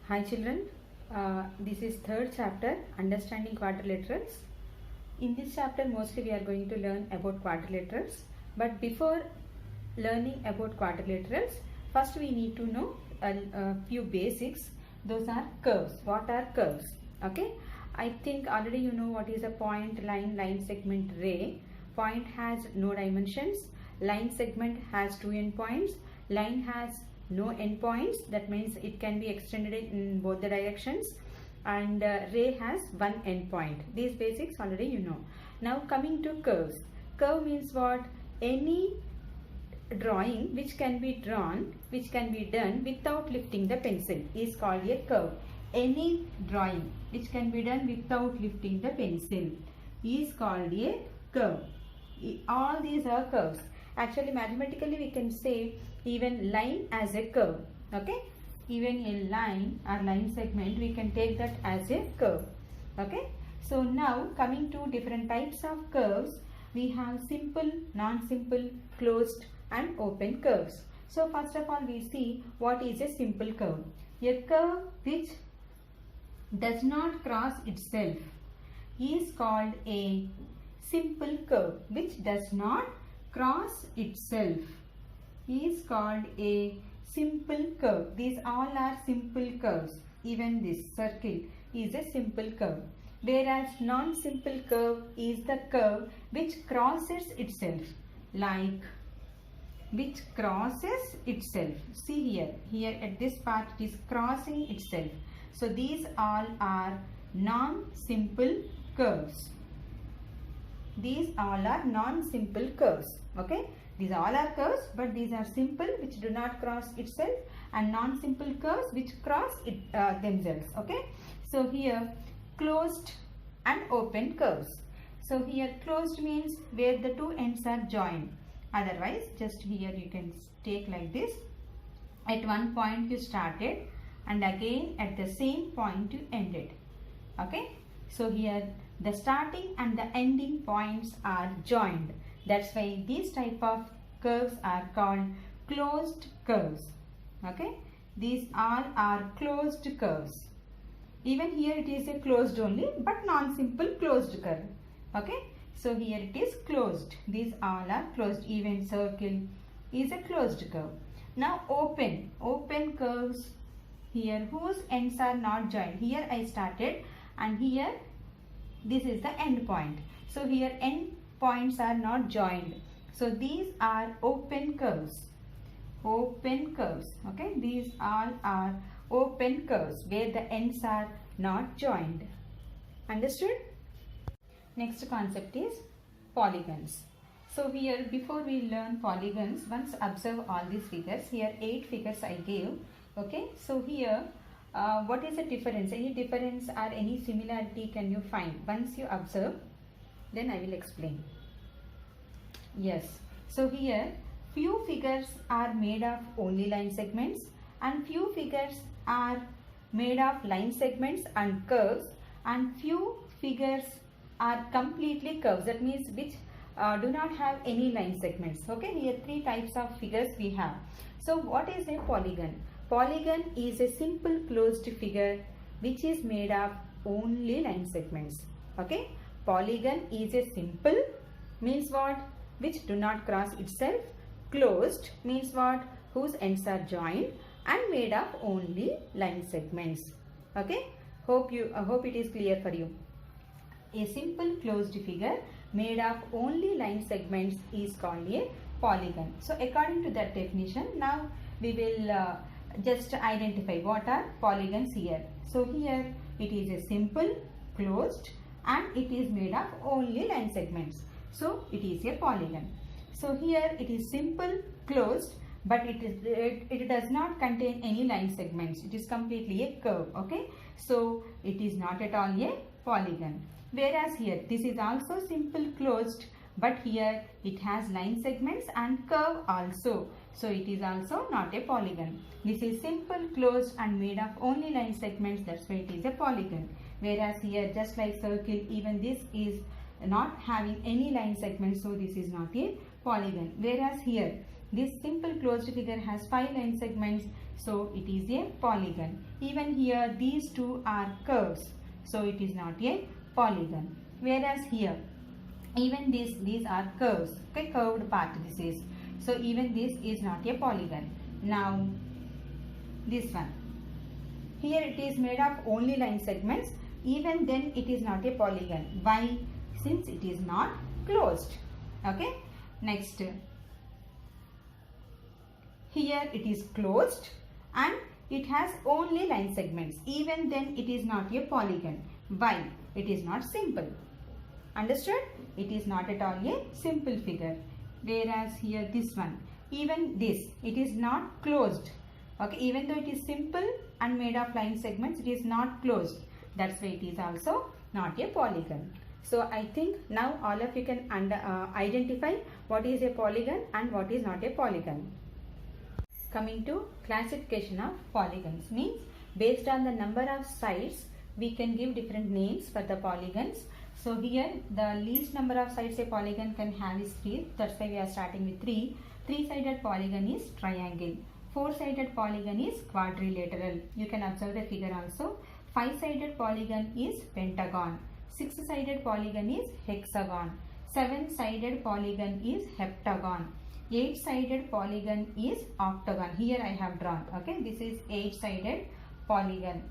Hi children, this is third chapter, Understanding Quadrilaterals. In this chapter mostly we are going to learn about quadrilaterals, but before learning about quadrilaterals, first we need to know a few basics. Those are curves. What are curves? Okay, I think already you know what is a point, line segment, ray. Point has no dimensions, line segment has two endpoints, line has no endpoints, that means it can be extended in both the directions, and ray has one endpoint. These basics already you know. Now coming to curves. Curve means what? Any drawing which can be done without lifting the pencil is called a curve. Any drawing which can be done without lifting the pencil is called a curve. All these are curves. Actually mathematically we can say even line as a curve. Okay, even a line or line segment we can take that as a curve. Okay, so now coming to different types of curves, we have simple, non-simple, closed and open curves. So first of all we see what is a simple curve. A curve which does not cross itself is called a simple curve. Which does not cross itself is called a simple curve. These all are simple curves. Even this circle is a simple curve. Whereas non-simple curve is the curve which crosses itself. Like which crosses itself. See here at this part it is crossing itself. So these all are non-simple curves. These all are non-simple curves. Okay, these all are curves, but these are simple which do not cross itself, and non-simple curves which cross themselves. Okay, so here closed and open curves. So here closed means where the two ends are joined. Otherwise just here you can take like this. At one point you started and again at the same point you ended. Okay, so here the starting and the ending points are joined. That's why these type of curves are called closed curves. Okay, these all are closed curves. Even here it is a closed only, but non-simple closed curve. Okay, so here it is closed. These all are closed. Even circle is a closed curve. Now open curves, here whose ends are not joined. Here I started and here this is the end point. So here end points are not joined. So these are open curves. Open curves. Okay, these all are open curves where the ends are not joined. Understood? Next concept is polygons. So here before we learn polygons, once observe all these figures. Here 8 figures I gave. Okay, so here what is the difference? Any difference or any similarity can you find? Once you observe, then I will explain. Yes, so here few figures are made of only line segments and few figures are made of line segments and curves, and few figures are completely curves. That means which do not have any line segments. Okay, here 3 types of figures we have. So what is a polygon? Polygon is a simple closed figure which is made of only line segments. Okay, polygon is a simple means what? Which do not cross itself. Closed means what? Whose ends are joined and made of only line segments. Okay, hope it is clear for you. A simple closed figure made of only line segments is called a polygon. So according to that definition, now we will just identify what are polygons here. So here it is a simple closed and it is made of only line segments. So it is a polygon. So here it is simple closed, but it does not contain any line segments. It is completely a curve. Okay, so it is not at all a polygon. Whereas here this is also simple closed, but here it has line segments and curve also. So it is also not a polygon. This is simple closed and made of only line segments. That's why it is a polygon. Whereas here just like circle, even this is not having any line segments. So this is not a polygon. Whereas here this simple closed figure has 5 line segments. so it is a polygon. Even here these two are curves, so it is not a polygon. Whereas here, even these are curves, okay, curved part this is, so even this is not a polygon. Now this one, here it is made of only line segments, even then it is not a polygon. Why? Since it is not closed. Okay, next, here it is closed and it has only line segments, even then it is not a polygon. Why? It is not simple. Understood? It is not at all a simple figure. Whereas here this one, even this, it is not closed. Okay, even though it is simple and made of line segments, it is not closed. That's why it is also not a polygon. So I think now all of you can identify what is a polygon and what is not a polygon. Coming to classification of polygons, means based on the number of sides we can give different names for the polygons. So here the least number of sides a polygon can have is 3. That's why we are starting with 3. 3-sided polygon is triangle. 4-sided polygon is quadrilateral. You can observe the figure also. 5-sided polygon is pentagon. 6-sided polygon is hexagon. 7-sided polygon is heptagon. 8-sided polygon is octagon. Here I have drawn. Okay, this is 8-sided polygon.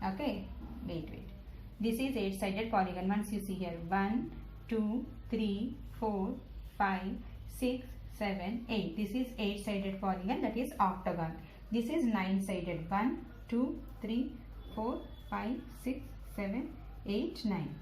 Okay, wait. This is 8-sided polygon. Once you see here, 1, 2, 3, 4, 5, 6, 7, 8. This is 8-sided polygon, that is octagon. This is 9-sided. 1, 2, 3, 4, 5, 6, 7, 8, 9.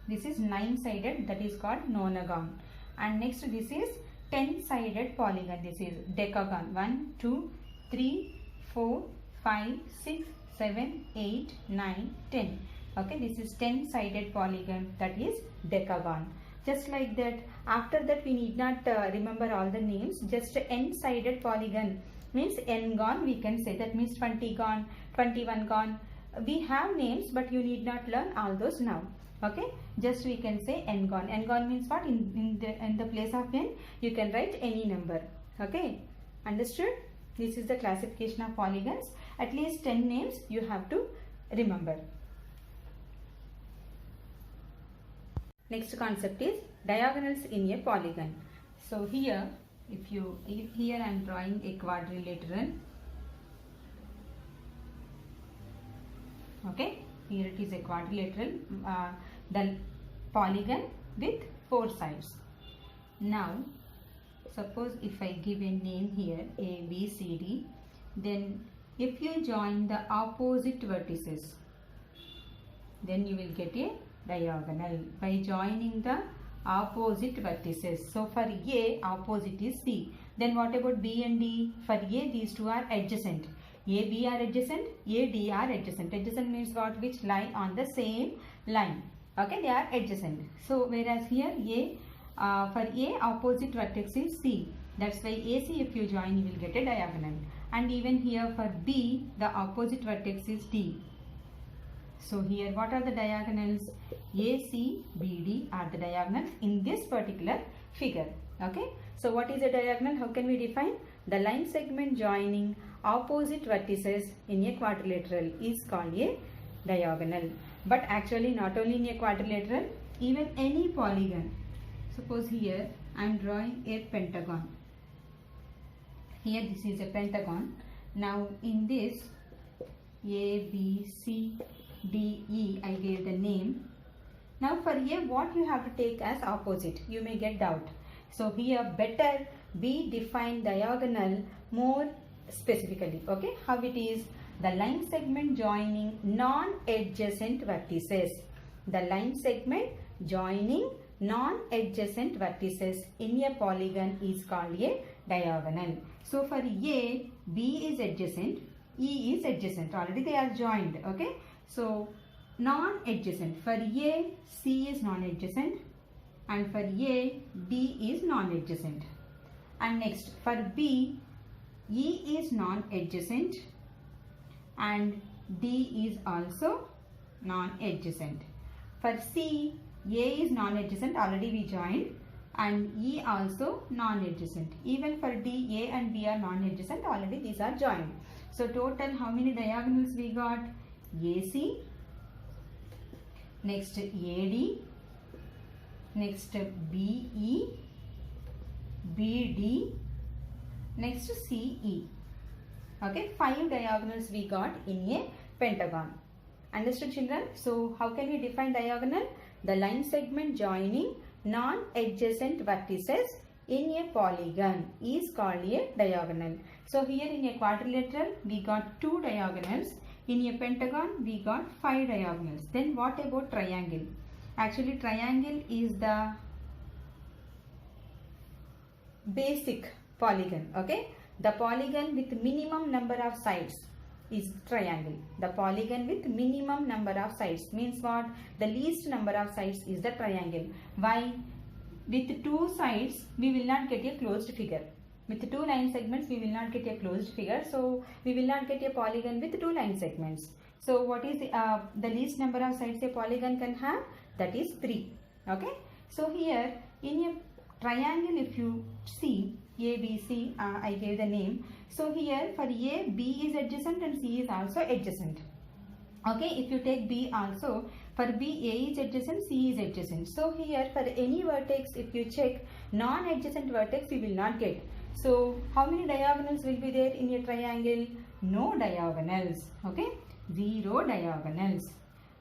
This is 9-sided, that is called nonagon. And next this is 10-sided polygon. This is decagon. 1, 2, 3, 4, 5, 6, 7, 8, 9, 10. Okay, this is 10-sided polygon, that is decagon. Just like that, after that we need not remember all the names. Just n-sided polygon means n-gon we can say. That means 20-gon, 21-gon. We have names, but you need not learn all those now. Okay, just we can say n-gon. N-gon means what? In the place of n, you can write any number. Okay, understood? This is the classification of polygons. At least 10 names you have to remember. Next concept is diagonals in a polygon. So here, here I am drawing a quadrilateral. Okay, here it is a quadrilateral, the polygon with 4 sides. Now, suppose if I give a name here A, B, C, D, then if you join the opposite vertices, then you will get a diagonal by joining the opposite vertices. So for A, opposite is C. Then what about B and D? For A, these two are adjacent. A, B are adjacent, A, D are adjacent. Adjacent means what? Which lie on the same line. Okay, they are adjacent. So whereas here for A, opposite vertex is C. That's why AC, if you join, you will get a diagonal. And even here for B, the opposite vertex is D. So here what are the diagonals? AC, BD are the diagonals in this particular figure. Okay. So what is a diagonal? How can we define? The line segment joining opposite vertices in a quadrilateral is called a diagonal. But actually not only in a quadrilateral, even any polygon. Suppose here I am drawing a pentagon. Here this is a pentagon. Now in this A, B, C, D, E, I gave the name. Now for A, what you have to take as opposite? You may get doubt. So here better we define diagonal more specifically. Okay, how it is? The line segment joining non-adjacent vertices. The line segment joining non-adjacent vertices in a polygon is called a diagonal. So for A, B is adjacent, E is adjacent. Already they are joined. Okay. So non-adjacent. For A, C is non-adjacent, and for A, D is non-adjacent. And next for B, E is non-adjacent and D is also non-adjacent. For C, A is non-adjacent, already we joined, and E also non-adjacent. Even for D, A and B are non-adjacent, already these are joined. So total how many diagonals we got? AC, next AD, next BE, BD, next CE. Okay, 5 diagonals we got in a pentagon. Understood, children? So how can we define diagonal? The line segment joining non-adjacent vertices in a polygon is called a diagonal. So here in a quadrilateral we got 2 diagonals. In a pentagon we got 5 diagonals. Then what about triangle? Actually triangle is the basic polygon. Okay, the polygon with minimum number of sides is triangle. The polygon with minimum number of sides means what? The least number of sides is the triangle. Why? With 2 sides we will not get a closed figure. With 2 line segments we will not get a closed figure. So we will not get a polygon with 2 line segments. So what is the least number of sides a polygon can have? That is 3. Okay. So here in a triangle, if you see A, B, C, I gave the name. So here for A, B is adjacent and C is also adjacent. Okay, if you take B also, for B, A is adjacent, C is adjacent. So here for any vertex, if you check non-adjacent vertex, you will not get. So how many diagonals will be there in a triangle? No diagonals. Okay, 0 diagonals.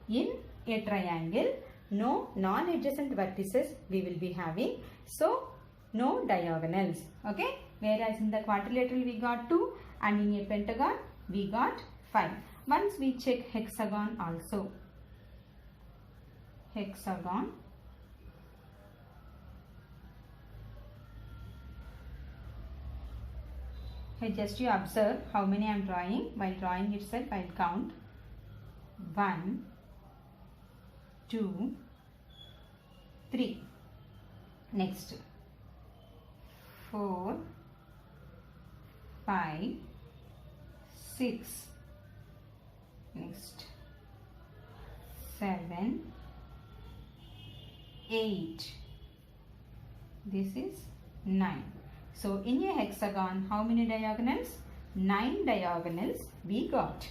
In a triangle, no non-adjacent vertices we will be having. So no diagonals. Okay, whereas in the quadrilateral we got 2 and in a pentagon we got 5. Once we check hexagon also. Hexagon. Just you observe how many I am drawing. While drawing itself I will count. 1, 2, 3. Next 4, 5, 6. Next 7, 8. This is 9. So in a hexagon, how many diagonals? 9 diagonals we got.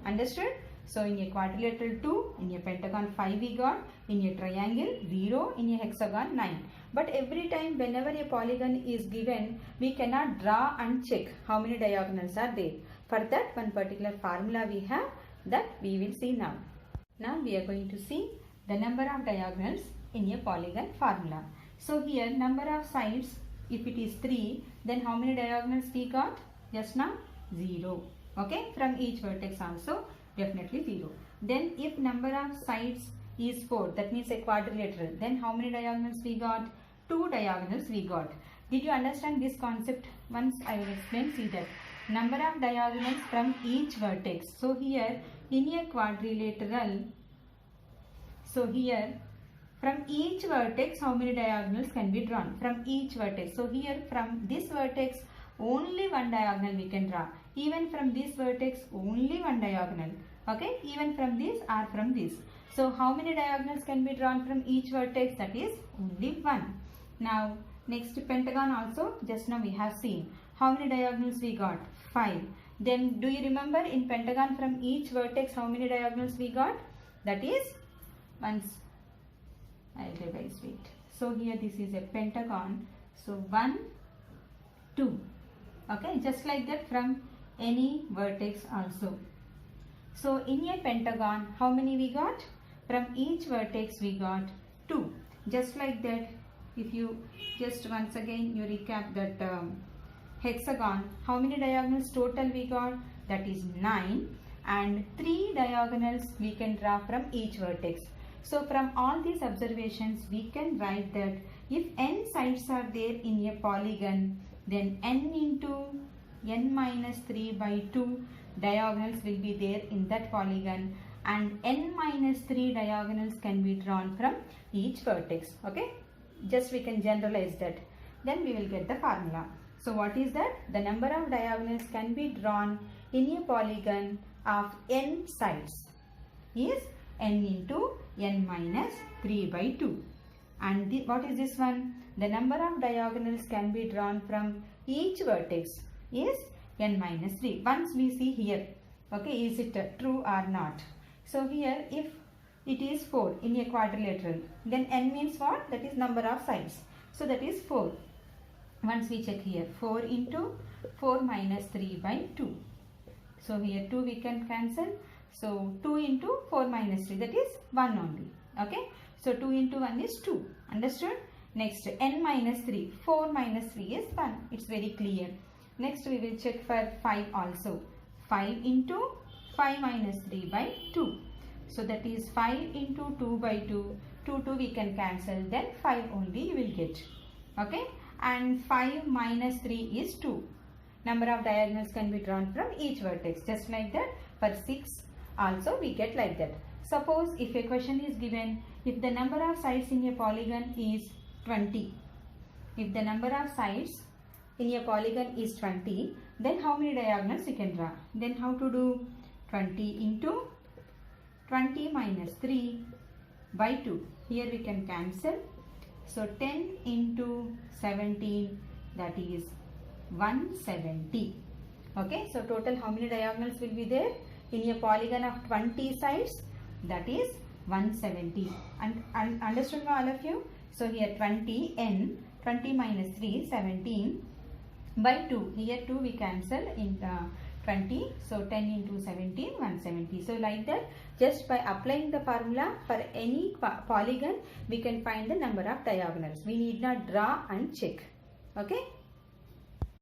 Understood? So in a quadrilateral 2, in a pentagon 5 we got, in a triangle 0, in a hexagon 9. But every time whenever a polygon is given, we cannot draw and check how many diagonals are there. For that one particular formula we have, that we will see now. Now we are going to see the number of diagonals in a polygon formula. So here number of sides, if it is 3, then how many diagonals we got? Just now 0. Okay, from each vertex also definitely 0. Then if number of sides is 4, that means a quadrilateral, then how many diagonals we got? 2 diagonals we got. Did you understand this concept? Once I will explain. See that number of diagonals from each vertex. So here in a quadrilateral, so here from each vertex how many diagonals can be drawn? From each vertex. So here from this vertex only one diagonal we can draw. Even from this vertex only one diagonal. Okay, even from this or from this. So how many diagonals can be drawn from each vertex? That is only one. Now next pentagon also, just now we have seen. How many diagonals we got? 5. Then do you remember in pentagon from each vertex how many diagonals we got? That is, once I will revise it. So here this is a pentagon. So 1, 2. Okay, just like that from any vertex also. So in a pentagon how many we got? From each vertex we got 2. Just like that, if you just once again you recap that hexagon, how many diagonals total we got? That is 9, and 3 diagonals we can draw from each vertex. So from all these observations we can write that if n sides are there in a polygon, then n into n minus 3 by 2 diagonals will be there in that polygon, and n minus 3 diagonals can be drawn from each vertex. Okay, just we can generalize that. Then we will get the formula. So what is that? The number of diagonals can be drawn in a polygon of n sides is n into n minus 3 by 2. And what is this one? The number of diagonals can be drawn from each vertex is n minus 3. Once we see here, okay, is it true or not? So here if it is 4 in a quadrilateral, then n means what? That is number of sides. So that is 4. Once we check here, 4 into 4 minus 3 by 2. So here 2 we can cancel. So 2 into 4 minus 3, that is 1 only. Okay. So 2 into 1 is 2. Understood? Next, n minus 3. 4 minus 3 is 1. It's very clear. Next we will check for 5 also. 5 into 5 minus 3 by 2. So that is 5 into 2 by 2. 2 we can cancel. Then 5 only you will get. Okay. And 5 minus 3 is 2. Number of diagonals can be drawn from each vertex. Just like that. For 6 also we get like that. Suppose if a question is given, if the number of sides in a polygon is 20. If the number of sides in a polygon is 20, then how many diagonals you can draw? Then how to do? 20 into 20 minus 3 by 2. Here we can cancel. So 10 into 17, that is 170. Okay, so total how many diagonals will be there? In a polygon of 20 sides, that is 170. And understood all of you? So here 20 n, 20 minus 3, 17 by 2. Here 2 we cancel in 20. So 10 into 17, 170. So like that, just by applying the formula for any polygon, we can find the number of diagonals. We need not draw and check. Okay.